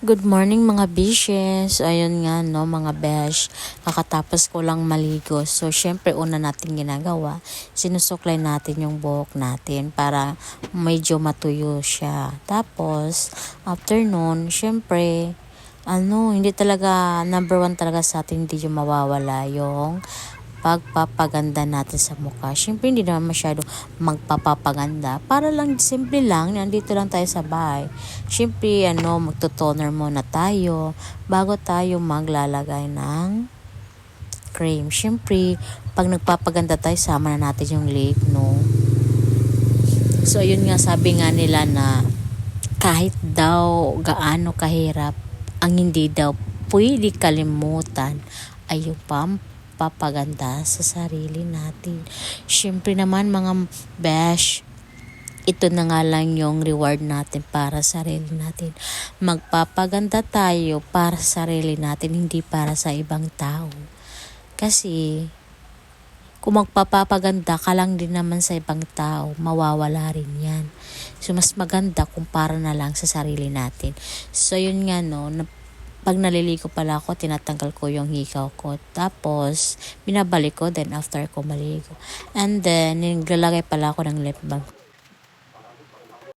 Good morning mga bishes. Ayun nga no mga besh. Kakatapos ko lang maligo. So syempre una natin ginagawa, sinusuklay natin yung buhok natin para medyo matuyo siya. Tapos after nun, syempre hindi talaga number one talaga sa atin, hindi yung mawawala yung pagpapaganda natin sa mukha. Siyempre, hindi naman masyado magpapapaganda. Para lang, simple lang, nandito lang tayo sa bahay. Siyempre, magto-toner muna tayo bago tayo maglalagay ng cream. Siyempre, pag nagpapaganda tayo, sama na natin yung lip, no? So, yun nga, sabi nga nila na kahit daw gaano kahirap, ang hindi daw pwede kalimutan ay yung papaganda sa sarili natin. Siyempre naman mga besh, ito na nga lang yung reward natin para sa sarili natin. Magpapaganda tayo para sa sarili natin, hindi para sa ibang tao. Kasi kung magpapaganda ka lang din naman sa ibang tao, mawawala rin yan. So, mas maganda kung para na lang sa sarili natin. So, yun nga no, pag naliligo pala ako, tinatanggal ko yung hikaw ko. Tapos, binabalik ko then after ko maligo. And then, naglalagay pala ako ng lip balm.